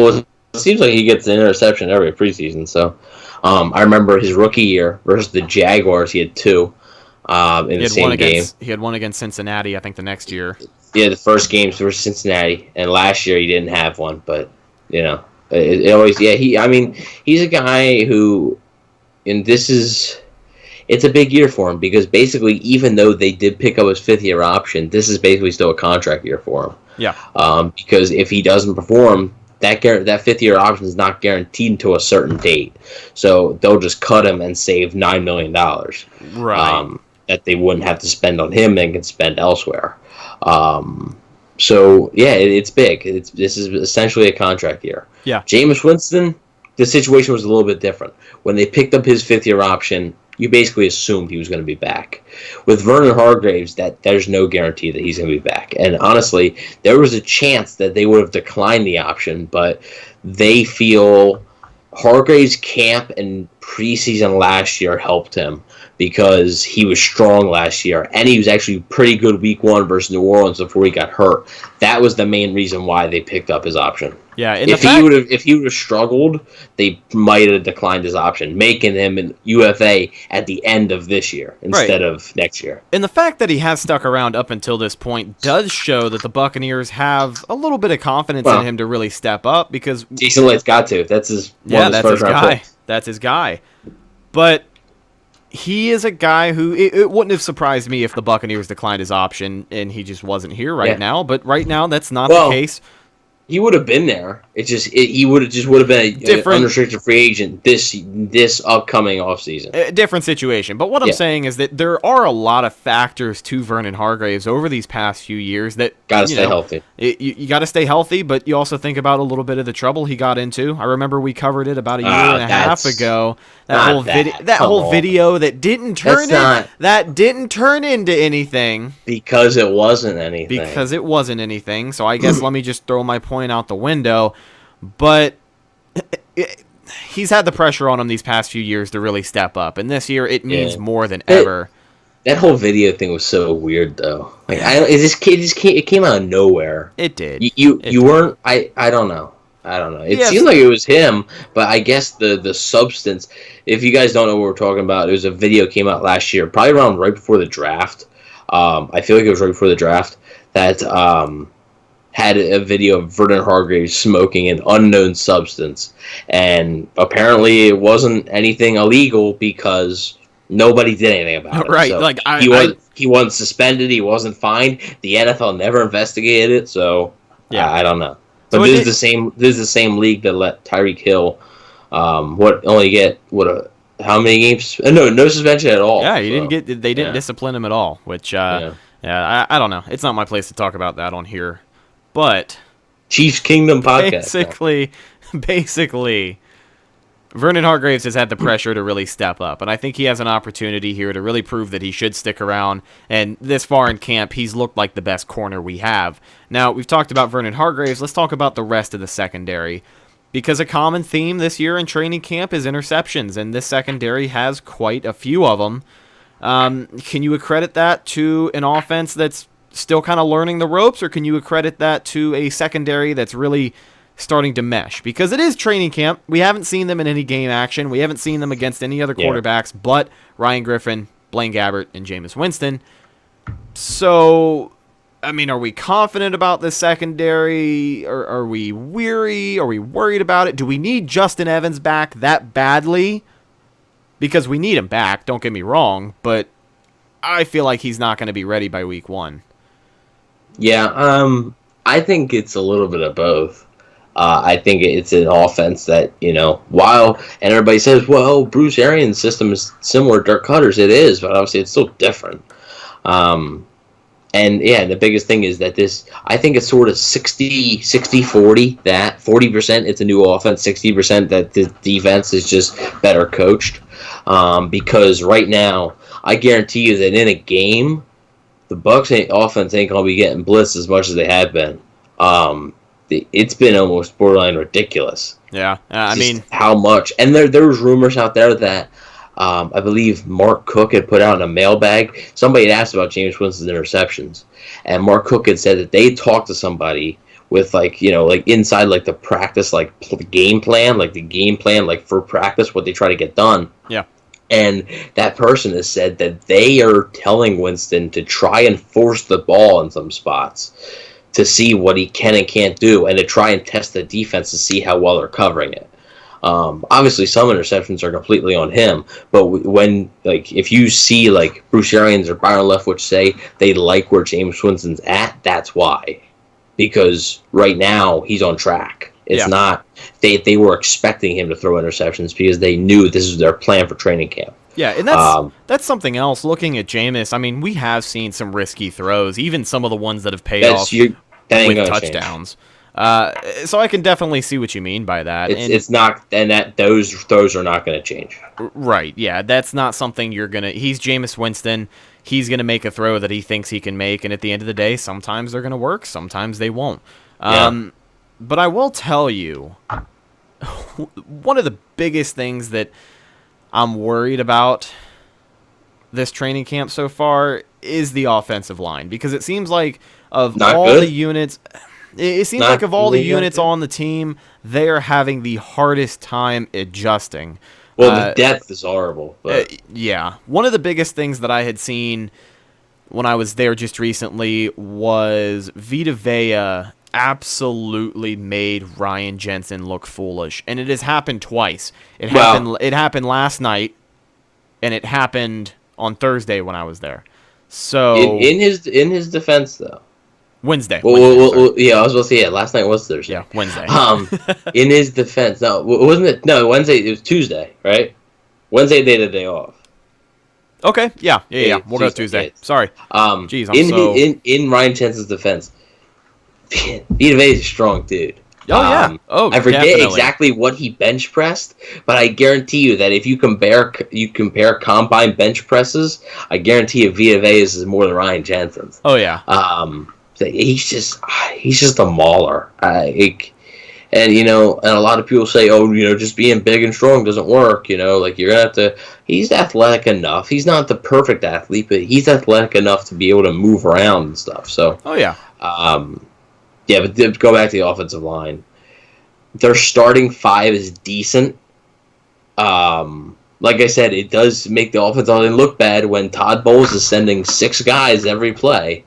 seems like he gets an interception every preseason. So I remember his rookie year versus the Jaguars, he had 2 in the same game. He had 1 against Cincinnati, I think, the next year. Yeah, the first games versus Cincinnati, and last year he didn't have one. But it always he's a guy who, and it's a big year for him because basically, even though they did pick up his 5th-year option, this is basically still a contract year for him. Yeah. Because if he doesn't perform, that 5th-year option is not guaranteed until a certain date. So they'll just cut him and save $9 million. Right. That they wouldn't have to spend on him and can spend elsewhere. So yeah, it's big. This is essentially a contract year. Yeah. Jameis Winston, the situation was a little bit different. When they picked up his 5th-year option, you basically assumed he was going to be back. With Vernon Hargraves, there's no guarantee that he's going to be back. And honestly, there was a chance that they would have declined the option, but they feel Hargraves' camp and preseason last year helped him because he was strong last year, and he was actually pretty good week 1 versus New Orleans before he got hurt. That was the main reason why they picked up his option. Yeah, if he would have struggled, they might have declined his option, making him an UFA at the end of this year instead of next year. And the fact that he has stuck around up until this point does show that the Buccaneers have a little bit of confidence in him to really step up because Jason Litt's got to. That's his first round guy. pick. That's his guy. But he is a guy who it wouldn't have surprised me if the Buccaneers declined his option and he just wasn't here now. But right now, that's not the case. He would have been there. He would have been an unrestricted free agent this upcoming offseason. A different situation. But what I'm saying is that there are a lot of factors to Vernon Hargraves over these past few years that gotta stay healthy. You got to stay healthy, but you also think about a little bit of the trouble he got into. I remember we covered it about a year and a half ago. That whole video that didn't turn into anything because it wasn't anything. So I guess let me just throw my point out the window. But he's had the pressure on him these past few years to really step up, and this year it means more than ever. That whole video thing was so weird, though. Like, it came out of nowhere. It did. You weren't. I don't know. It seemed like it was him, but I guess the substance. If you guys don't know what we're talking about, it was a video came out last year, probably around right before the draft. I feel like it was right before the draft that had a video of Vernon Hargraves smoking an unknown substance, and apparently it wasn't anything illegal because nobody did anything about it. Right, so he wasn't suspended, he wasn't fined. The NFL never investigated it, so I don't know. But so this is the same league that let Tyreek Hill how many games? No suspension at all. Yeah, they didn't discipline him at all, which I don't know. It's not my place to talk about that on here. But Chiefs Kingdom podcast. Basically, Vernon Hargraves has had the pressure to really step up, and I think he has an opportunity here to really prove that he should stick around. And this far in camp, he's looked like the best corner we have. Now, we've talked about Vernon Hargraves. Let's talk about the rest of the secondary, because a common theme this year in training camp is interceptions, and this secondary has quite a few of them. Can you accredit that to an offense that's still kind of learning the ropes, or can you accredit that to a secondary that's really starting to mesh? Because it is training camp. We haven't seen them in any game action. We haven't seen them against any other quarterbacks but Ryan Griffin, Blaine Gabbert, and Jameis Winston. So, I mean, are we confident about the secondary? Or are we weary? Are we worried about it? Do we need Justin Evans back that badly? Because we need him back, don't get me wrong, but I feel like he's not going to be ready by week 1. Yeah, I think it's a little bit of both. I think it's an offense that, while, and everybody says, well, Bruce Arians' system is similar to Dirk Cutter's. It is, but obviously it's still different. And yeah, the biggest thing is that I think it's sort of 40, that 40% it's a new offense, 60% that the defense is just better coached. Because right now, I guarantee you that in a game, the Bucs offense ain't going to be getting blitzed as much as they have been. It's been almost borderline ridiculous. Yeah, I mean, how much. And there was rumors out there that I believe Mark Cook had put out in a mailbag. Somebody had asked about Jameis Winston's interceptions, and Mark Cook had said that they talked to somebody with inside the practice the game plan for practice, what they try to get done. Yeah. And that person has said that they are telling Winston to try and force the ball in some spots to see what he can and can't do, and to try and test the defense to see how well they're covering it. Obviously, some interceptions are completely on him, but when if you see Bruce Arians or Byron Leftwich say they like where Jameis Winston's at, that's why. Because right now he's on track. It's not they were expecting him to throw interceptions because they knew this is their plan for training camp. Yeah, and that's something else. Looking at Jameis, I mean, we have seen some risky throws, even some of the ones that have paid off with touchdowns. So I can definitely see what you mean by that. It's not, and that those throws are not going to change. Right? Yeah, that's not something you're gonna. He's Jameis Winston. He's gonna make a throw that he thinks he can make, and at the end of the day, sometimes they're gonna work, sometimes they won't. But I will tell you, one of the biggest things that I'm worried about this training camp so far is the offensive line, because it seems like of all the units, the units on the team, they are having the hardest time adjusting. Well, the depth is horrible. Yeah. One of the biggest things that I had seen when I was there just recently was Vita Vea absolutely made Ryan Jensen look foolish, and it has happened twice. It happened last night, and it happened on Thursday when I was there. So in his defense, though, Wednesday. Yeah, I was going to say last night was Thursday. Yeah, Wednesday. In his defense, wasn't it? No, Wednesday. It was Tuesday, right? Wednesday they had a day off. Okay. Yeah. We'll go Tuesday. Sorry. In Ryan Jensen's defense, Vita Vea is a strong dude. I forget exactly what he bench pressed, but I guarantee you that if you compare combine bench presses, I guarantee you Vita Vea's is more than Ryan Jensen's. Oh yeah. He's just a mauler. And a lot of people say, just being big and strong doesn't work. You're gonna have to. He's athletic enough. He's not the perfect athlete, but he's athletic enough to be able to move around and stuff. So. Oh yeah. Yeah, but to go back to the offensive line, their starting 5 is decent. Like I said, it does make the offensive line look bad when Todd Bowles is sending 6 guys every play.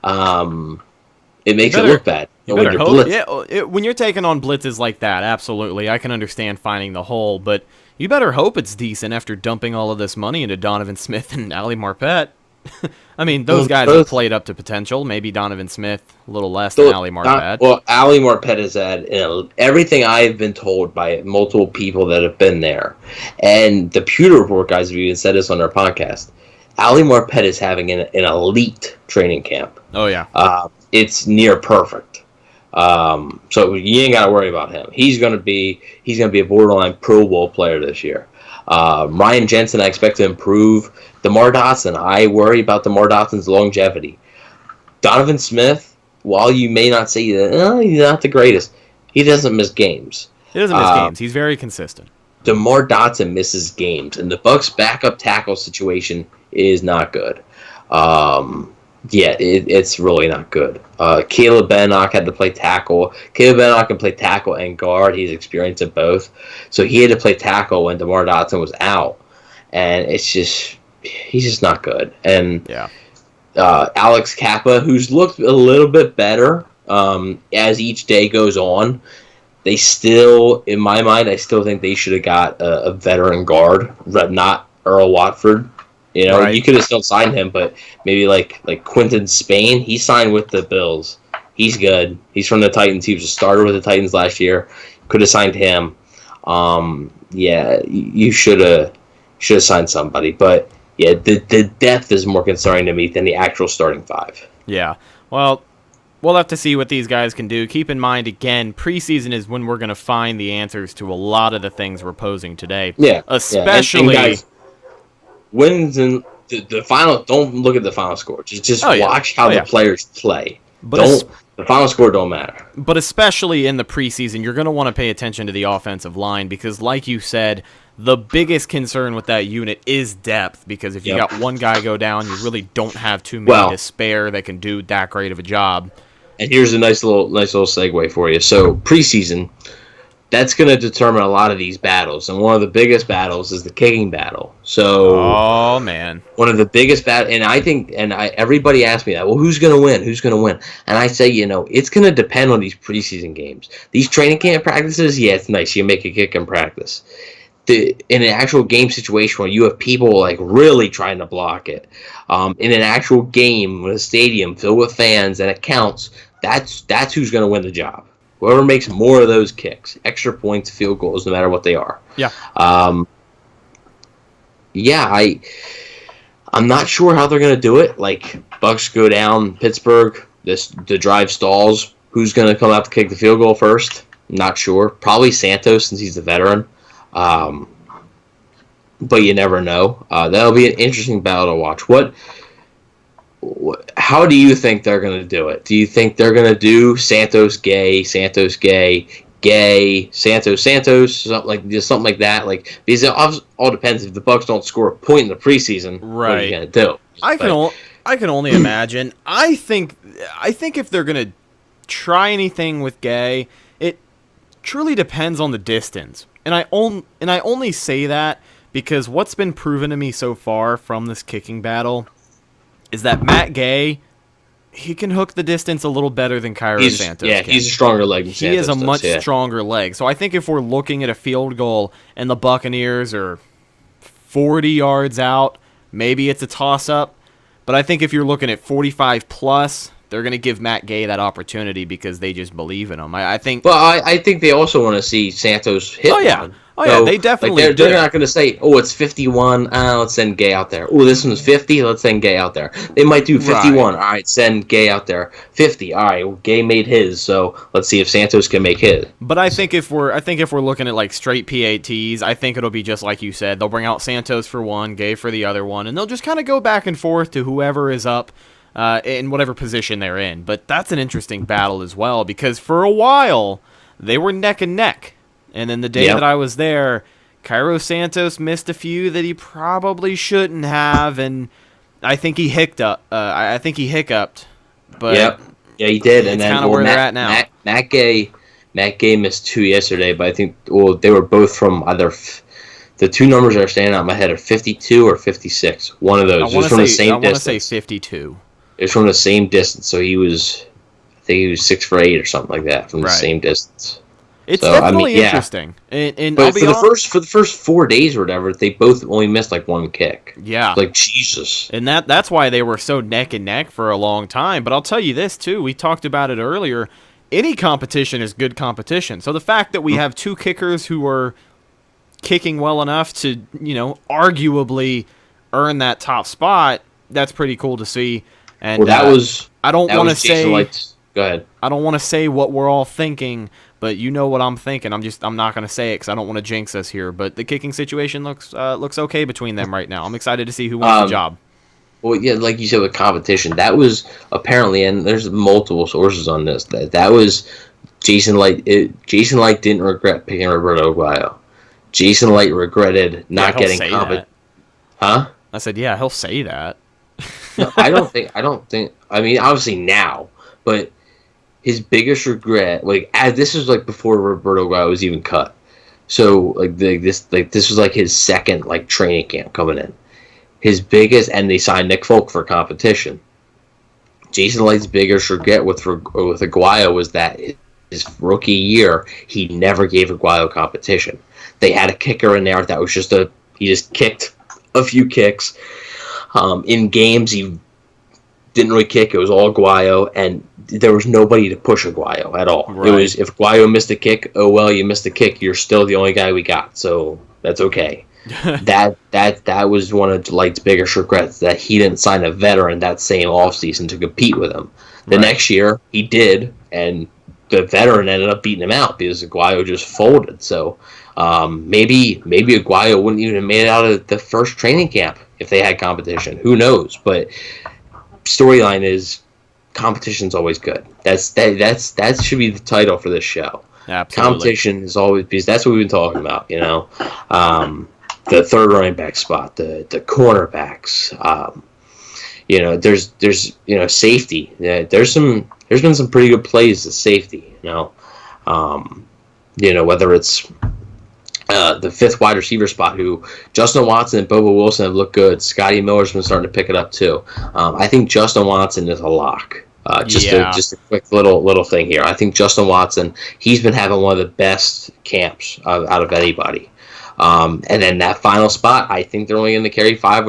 It makes it look bad. When you're taking on blitzes like that, absolutely, I can understand finding the hole, but you better hope it's decent after dumping all of this money into Donovan Smith and Ali Marpet. I mean, those guys have played up to potential. Maybe Donovan Smith a little less than Ali Marpet. Well, Ali Marpet has had everything I've been told by multiple people that have been there, and the Pewter Report guys have even said this on their podcast. Ali Marpet is having an elite training camp. Oh yeah, it's near perfect. So you ain't got to worry about him. He's gonna be a borderline Pro Bowl player this year. Ryan Jensen, I expect to improve. DeMar Dotson, I worry about DeMar Dotson's longevity. Donovan Smith, while you may not say that he's not the greatest, he doesn't miss games. He doesn't miss games. He's very consistent. DeMar Dotson misses games, and the Bucs' backup tackle situation is not good. It's really not good. Caleb Bennock had to play tackle. Caleb Bennock can play tackle and guard. He's experienced at both. So he had to play tackle when DeMar Dotson was out. And he's just not good. And Alex Kappa, who's looked a little bit better as each day goes on. They still, in my mind, I still think they should have got a veteran guard, not Earl Watford. You know, Right. You could have still signed him, but maybe like Quinton Spain. He signed with the Bills. He's good. He's from the Titans. He was a starter with the Titans last year. Could have signed him. Yeah, you should have signed somebody. But yeah, the depth is more concerning to me than the actual starting five. Yeah. Well, we'll have to see what these guys can do. Keep in mind, again, preseason is when we're going to find the answers to a lot of the things we're posing today. Yeah. Especially. And guys, wins and the final. Don't look at the final score. Just watch how the players play. But the final score don't matter. But especially in the preseason, you're going to want to pay attention to the offensive line because, like you said, the biggest concern with that unit is depth. Because if you got one guy go down, you really don't have too many to spare that can do that great of a job. And here's a nice little segue for you. So preseason, that's going to determine a lot of these battles, and one of the biggest battles is the kicking battle. So, oh man, one of the biggest battles, and I think, everybody asks me that. Well, who's going to win? Who's going to win? And I say, it's going to depend on these preseason games. These training camp practices, yeah, it's nice. You make a kick in practice. In an actual game situation where you have people like really trying to block it, in an actual game with a stadium filled with fans and it counts, that's who's going to win the job. Whoever makes more of those kicks, extra points, field goals, no matter what they are. Yeah. I'm not sure how they're going to do it. Like, Bucks go down Pittsburgh, the drive stalls. Who's going to come out to kick the field goal first? Not sure. Probably Santos, since he's the veteran. But you never know. That'll be an interesting battle to watch. How do you think they're going to do it? Do you think they're going to do Santos, Gay, Santos, Gay, Gay, Santos, something like that? Like, because it all depends. If the Bucks don't score a point in the preseason, what are you going to do? I can only imagine. I think if they're going to try anything with Gay, it truly depends on the distance. And I only say that because what's been proven to me so far from this kicking battle is that Matt Gay, he can hook the distance a little better than Cairo Santos can. He's a stronger leg than Santos. He is a much stronger leg. So I think if we're looking at a field goal and the Buccaneers are 40 yards out, maybe it's a toss-up. But I think if you're looking at 45 plus, they're going to give Matt Gay that opportunity because they just believe in him. I think. But I think they also want to see Santos hit one. Oh, yeah, they definitely they're not going to say, oh, it's 51, let's send Gay out there. Oh, this one's 50, let's send Gay out there. They might do 51, all right, send Gay out there. 50, all right, well, Gay made his, so let's see if Santos can make his. But I think if we're looking at like straight PATs, I think it'll be just like you said. They'll bring out Santos for one, Gay for the other one, and they'll just kind of go back and forth to whoever is up in whatever position they're in. But that's an interesting battle as well because for a while, they were neck and neck. And then the day that I was there, Cairo Santos missed a few that he probably shouldn't have, and I think he hiccuped. But yeah, he did. And then kind of where they're at now. Matt Gay missed 2 yesterday, but I think they were both from either. The two numbers that are standing out in my head are 52 or 56. One of those. From the same distance. I want to say 52. It's from the same distance, so I think he was 6 for 8 or something like that from the same distance. It's definitely interesting. And but for the first 4 days or whatever, they both only missed like one kick. Yeah. Like, Jesus. And that's why they were so neck and neck for a long time. But I'll tell you this, too. We talked about it earlier. Any competition is good competition. So the fact that we have two kickers who are kicking well enough to, arguably earn that top spot, that's pretty cool to see. And I don't want to say... Go ahead. I don't want to say what we're all thinking, but you know what I'm thinking. I'm not going to say it because I don't want to jinx us here. But the kicking situation looks okay between them right now. I'm excited to see who wins the job. Well, yeah, like you said with competition, that was apparently, and there's multiple sources on this, that was Jason Light. Jason Light didn't regret picking Roberto Aguayo. Jason Light regretted not getting competition. Huh? I said, yeah, he'll say that. No, I don't think. I mean, obviously now, but. His biggest regret, this was before Roberto Aguayo was even cut, so this was his second training camp coming in. His biggest, and they signed Nick Folk for competition. Jason Light's biggest regret with Aguayo was that his rookie year, he never gave Aguayo competition. They had a kicker in there that was he just kicked a few kicks. In games, he didn't really kick. It was all Aguayo, and there was nobody to push Aguayo at all. Right. It was, if Aguayo missed a kick, oh well, you missed a kick. You're still the only guy we got, so that's okay. that was one of Light's biggest regrets, that he didn't sign a veteran that same offseason to compete with him. The next year, he did, and the veteran ended up beating him out because Aguayo just folded. So maybe Aguayo wouldn't even have made it out of the first training camp if they had competition. Who knows? But storyline is competition's always good. That should be the title for this show. Absolutely. Competition is always, because that's what we've been talking about. The third running back spot, the cornerbacks. There's safety. There's been some pretty good plays at safety. Whether it's the fifth wide receiver spot, who Justin Watson and Bobo Wilson have looked good. Scotty Miller's been starting to pick it up too. I think Justin Watson is a lock. Just a quick little thing here. I think Justin Watson, he's been having one of the best camps out of anybody. And then that final spot, I think they're only going to carry five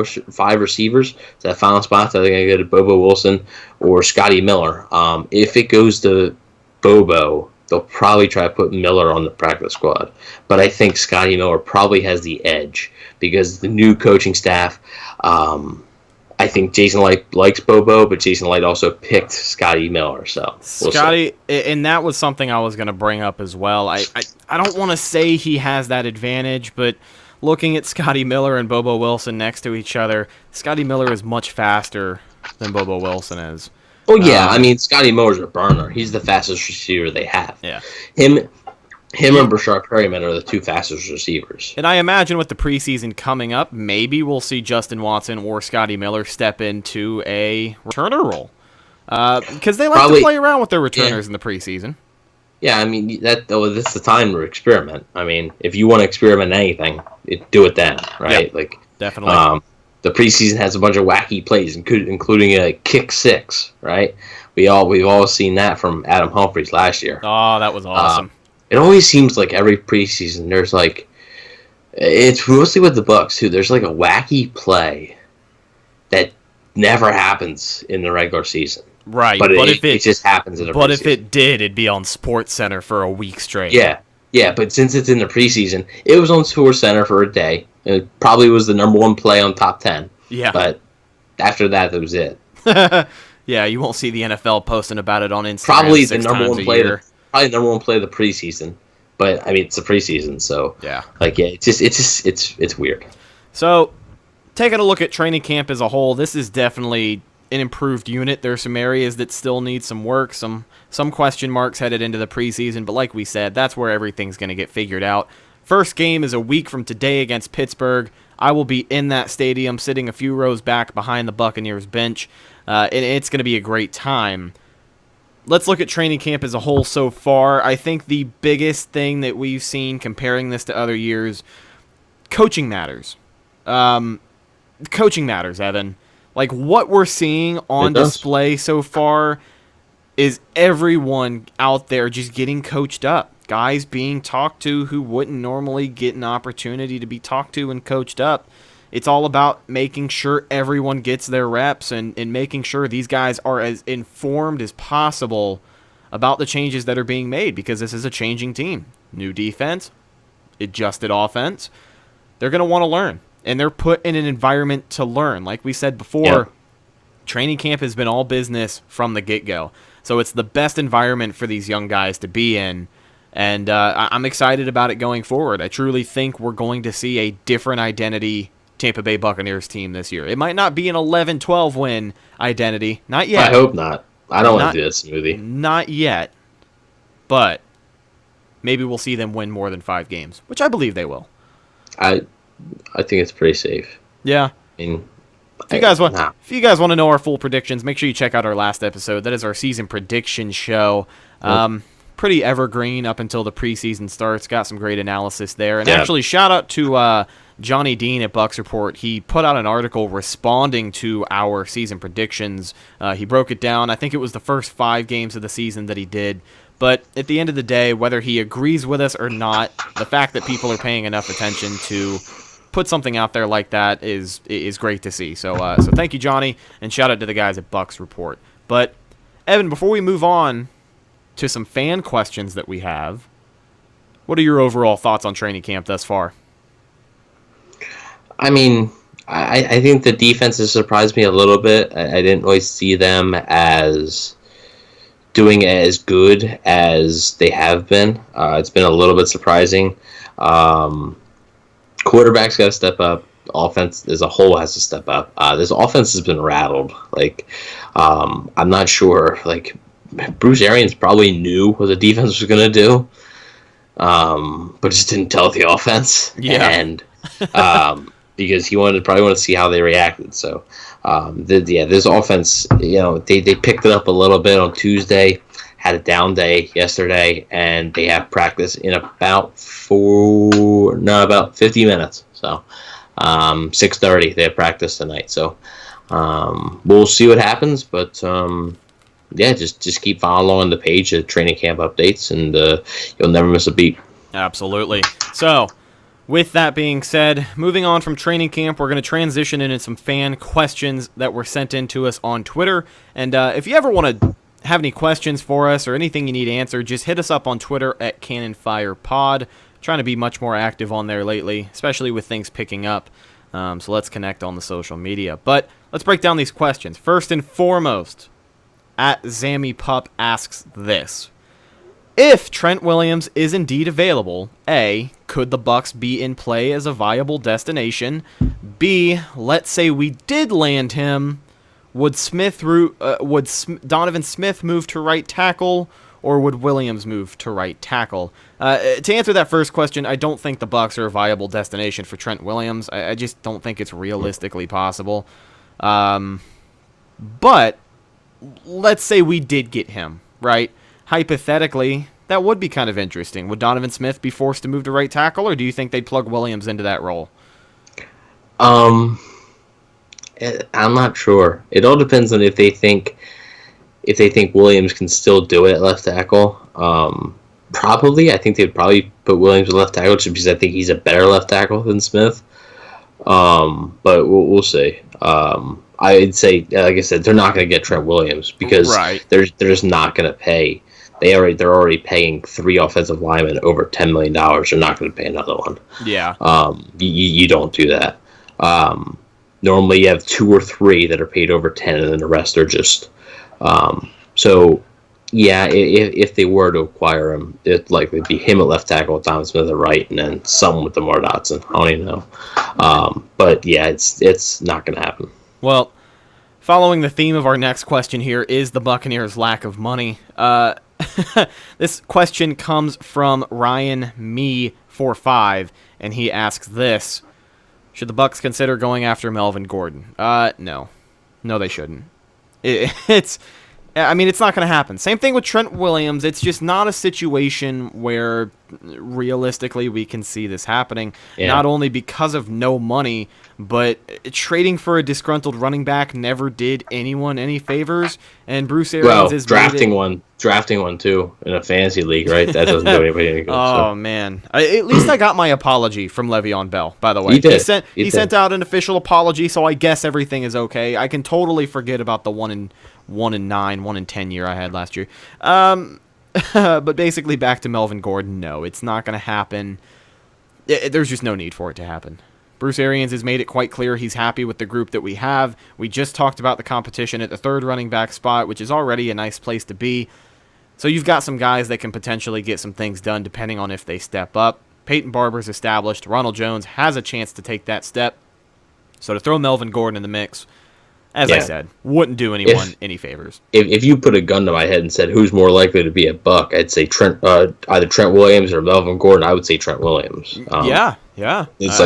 receivers. So that final spot, they're going to go to Bobo Wilson or Scotty Miller. If it goes to Bobo, they'll probably try to put Miller on the practice squad. But I think Scotty Miller probably has the edge because the new coaching staff, I think Jason Light likes Bobo, but Jason Light also picked Scotty Miller. So Scotty, and that was something I was going to bring up as well. I don't want to say he has that advantage, but looking at Scotty Miller and Bobo Wilson next to each other, Scotty Miller is much faster than Bobo Wilson is. Oh yeah, Scotty Miller's a burner. He's the fastest receiver they have. Yeah, him and Brashard Perryman are the two fastest receivers. And I imagine with the preseason coming up, maybe we'll see Justin Watson or Scotty Miller step into a returner role. Because they like to play around with their returners in the preseason. Yeah, that's the time to experiment. If you want to experiment in anything, do it then, right? Yeah, definitely. The preseason has a bunch of wacky plays, including a kick six, right? We've all seen that from Adam Humphries last year. Oh, that was awesome. It always seems like every preseason there's it's mostly with the Bucs too. There's a wacky play that never happens in the regular season. Right, but it just happens in the preseason. But if it did, it'd be on SportsCenter for a week straight. Yeah, but since it's in the preseason, it was on SportsCenter for a day. It probably was the number one play on top 10. Yeah. But after that was it. Yeah, you won't see the NFL posting about it on Instagram. Probably the number one play. Probably the number one play of the preseason. But it's the preseason, so yeah. It's weird. So, taking a look at training camp as a whole, this is definitely an improved unit. There's some areas that still need some work, some question marks headed into the preseason, but like we said, that's where everything's going to get figured out. First game is a week from today against Pittsburgh. I will be in that stadium, sitting a few rows back behind the Buccaneers bench, and it's going to be a great time. Let's look at training camp as a whole so far. I think the biggest thing that we've seen comparing this to other years, coaching matters. Coaching matters, Evan. What we're seeing on display so far is everyone out there just getting coached up. Guys being talked to who wouldn't normally get an opportunity to be talked to and coached up. It's all about making sure everyone gets their reps and making sure these guys are as informed as possible about the changes that are being made, because this is a changing team. New defense, adjusted offense. They're going to want to learn, and they're put in an environment to learn. Like we said before, training camp has been all business from the get-go. So it's the best environment for these young guys to be in. And I'm excited about it going forward. I truly think we're going to see a different identity Tampa Bay Buccaneers team this year. It might not be an 11-12 win identity. Not yet. I hope not. I don't want to do that smoothie. Not yet. But maybe we'll see them win more than 5 games, which I believe they will. I think it's pretty safe. Yeah. If you guys want to know our full predictions, make sure you check out our last episode. That is our season prediction show. Pretty evergreen up until the preseason starts. Got some great analysis there. And actually, shout out to Johnny Dean at Bucks Report, he put out an article responding to our season predictions. He broke it down. I think it was the first 5 games of the season that he did. But at the end of the day, whether he agrees with us or not, the fact that people are paying enough attention to put something out there like that is great to see. So thank you, Johnny, and shout out to the guys at Bucks Report. But, Evan, before we move on to some fan questions that we have, what are your overall thoughts on training camp thus far? I mean, I think the defense has surprised me a little bit. I didn't really see them as doing as good as they have been. It's been a little bit surprising. Quarterback's got to step up. Offense as a whole has to step up. This offense has been rattled. I'm not sure. Bruce Arians probably knew what the defense was going to do, but just didn't tell the offense. Yeah. And because he probably wanted to see how they reacted. So, this offense, they picked it up a little bit on Tuesday, had a down day yesterday, and they have practice in about 50 minutes. So, 6:30 they have practice tonight. So, we'll see what happens, but just keep following the page of training camp updates, and you'll never miss a beat. Absolutely. So, with that being said, moving on from training camp, we're going to transition into some fan questions that were sent in to us on Twitter. And if you ever want to have any questions for us or anything you need answered, just hit us up on Twitter at CannonFirePod. Trying to be much more active on there lately, especially with things picking up. So let's connect on the social media. But let's break down these questions. First and foremost, at Zammy Pup asks this. If Trent Williams is indeed available, A, could the Bucks be in play as a viable destination? B, let's say we did land him, would Donovan Smith move to right tackle, or would Williams move to right tackle? To answer that first question, I don't think the Bucks are a viable destination for Trent Williams. I just don't think it's realistically possible. But let's say we did get him, right? Hypothetically, that would be kind of interesting. Would Donovan Smith be forced to move to right tackle, or do you think they'd plug Williams into that role? I'm not sure. It all depends on if they think Williams can still do it at left tackle. Probably. I think they'd probably put Williams at left tackle just because I think he's a better left tackle than Smith. But we'll see. I'd say, like I said, they're not going to get Trent Williams because they're just not going to pay. They're already paying 3 offensive linemen over $10 million. They're not going to pay another one. Yeah. You don't do that. Normally you have 2 or 3 that are paid over 10, and then the rest are just. If they were to acquire him, it'd likely be him at left tackle, Donovan Smith at right, and then some with DeMar Dotson. I don't even know. But yeah, it's not going to happen. Well, following the theme of our next question here is the Buccaneers' lack of money. This question comes from Ryan Me45, and he asks this: should the Bucs consider going after Melvin Gordon? No, they shouldn't. It's not going to happen. Same thing with Trent Williams. It's just not a situation where realistically we can see this happening. Yeah. Not only because of no money, but trading for a disgruntled running back never did anyone any favors. And Bruce Arians is drafting one too in a fantasy league, right? That doesn't do anybody any good. Oh man! At least I got my apology from Le'Veon Bell. By the way, he did. He sent out an official apology, so I guess everything is okay. I can totally forget about the 1-9, 1-10 year I had last year. But basically, back to Melvin Gordon. No, it's not going to happen. There's just no need for it to happen. Bruce Arians has made it quite clear he's happy with the group that we have. We just talked about the competition at the 3rd running back spot, which is already a nice place to be. So you've got some guys that can potentially get some things done depending on if they step up. Peyton Barber's established. Ronald Jones has a chance to take that step. So to throw Melvin Gordon in the mix, as I said, wouldn't do anyone any favors. If you put a gun to my head and said who's more likely to be a Buck, I'd say either Trent Williams or Melvin Gordon. I would say Trent Williams. Yeah, Yeah. It's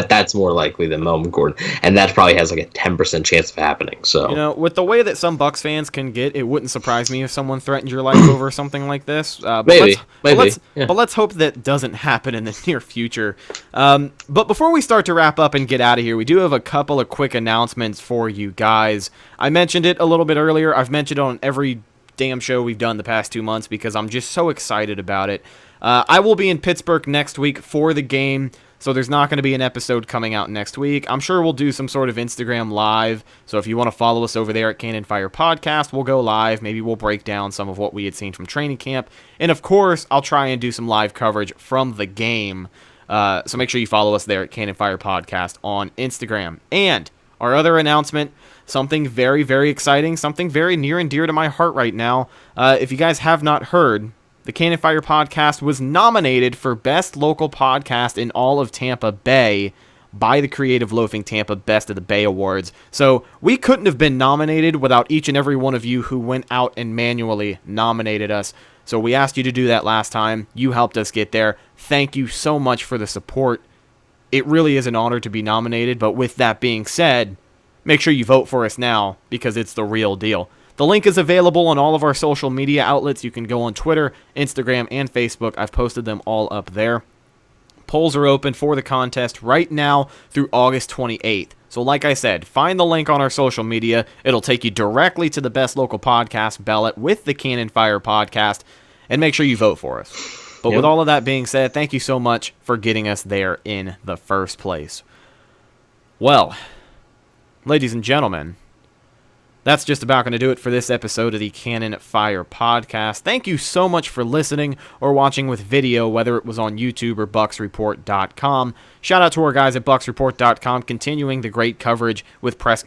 that's more likely than Melvin Gordon, and that probably has like a 10% chance of happening. So with the way that some Bucks fans can get, it wouldn't surprise me if someone threatened your life over something like this. Maybe. But let's hope that doesn't happen in the near future. But before we start to wrap up and get out of here, we do have a couple of quick announcements for you guys. I mentioned it a little bit earlier. I've mentioned it on every damn show we've done the past 2 months because I'm just so excited about it. I will be in Pittsburgh next week for the game, so there's not going to be an episode coming out next week. I'm sure we'll do some sort of Instagram live, so if you want to follow us over there at Cannon Fire Podcast, we'll go live. Maybe we'll break down some of what we had seen from training camp, and of course, I'll try and do some live coverage from the game, so make sure you follow us there at Cannon Fire Podcast on Instagram. And our other announcement, something very, very exciting, something very near and dear to my heart right now. If you guys have not heard, the Cannon Fire Podcast was nominated for Best Local Podcast in all of Tampa Bay by the Creative Loafing Tampa Best of the Bay Awards. So we couldn't have been nominated without each and every one of you who went out and manually nominated us. So we asked you to do that last time. You helped us get there. Thank you so much for the support. It really is an honor to be nominated, but with that being said, make sure you vote for us now because it's the real deal. The link is available on all of our social media outlets. You can go on Twitter, Instagram, and Facebook. I've posted them all up there. Polls are open for the contest right now through August 28th. So like I said, find the link on our social media. It'll take you directly to the Best Local Podcast ballot with the Cannon Fire Podcast, and make sure you vote for us. But with all of that being said, thank you so much for getting us there in the first place. Well, ladies and gentlemen, that's just about going to do it for this episode of the Cannon Fire Podcast. Thank you so much for listening or watching with video, whether it was on YouTube or BucksReport.com. Shout out to our guys at BucksReport.com, continuing the great coverage with press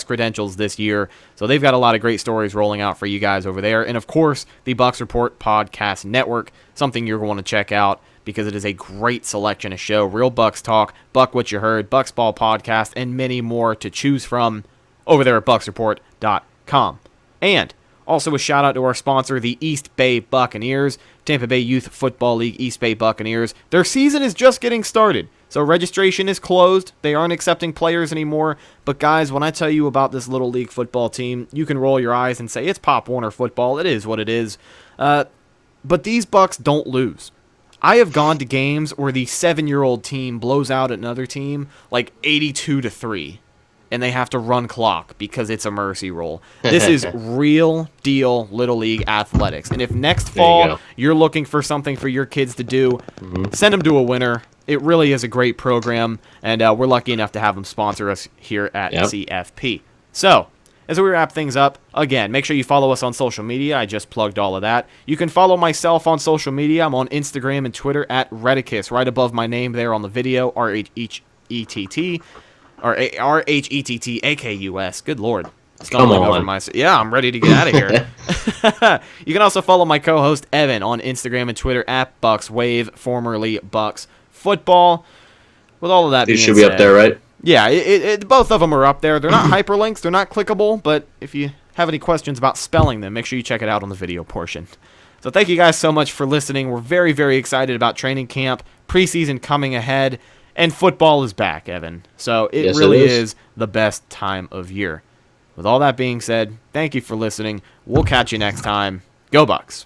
credentials this year. So they've got a lot of great stories rolling out for you guys over there. And of course, the Bucks Report Podcast Network, something you're going to check out because it is a great selection of show. Real Bucks talk, Buck What You Heard, Bucks Ball Podcast, and many more to choose from over there at BucksReport.com. And also a shout out to our sponsor, the East Bay Buccaneers, Tampa Bay Youth Football League East Bay Buccaneers. Their season is just getting started, so registration is closed. They aren't accepting players anymore. But guys, when I tell you about this little league football team, you can roll your eyes and say it's Pop Warner football. It is what it is. But these Bucks don't lose. I have gone to games where the 7-year-old team blows out another team like 82-3. And they have to run clock because it's a mercy roll. This is real deal Little League athletics. And if next fall you're looking for something for your kids to do, send them to a winner. It really is a great program, and we're lucky enough to have them sponsor us here at CFP. So, as we wrap things up, again, make sure you follow us on social media. I just plugged all of that. You can follow myself on social media. I'm on Instagram and Twitter at Redicus, right above my name there on the video, R-H-E-T-T. Or R-H-E-T-T-A-K-U-S. Good Lord. Stumbling over my... Yeah, I'm ready to get out of here. You can also follow my co-host, Evan, on Instagram and Twitter at BucksWave, formerly Bucks Football. With all of that being said... These should be up there, right? Yeah, both of them are up there. They're not hyperlinks. They're not clickable. But if you have any questions about spelling them, make sure you check it out on the video portion. So thank you guys so much for listening. We're very, very excited about training camp, preseason coming ahead. And football is back, Evan. So it really is the best time of year. With all that being said, thank you for listening. We'll catch you next time. Go Bucks.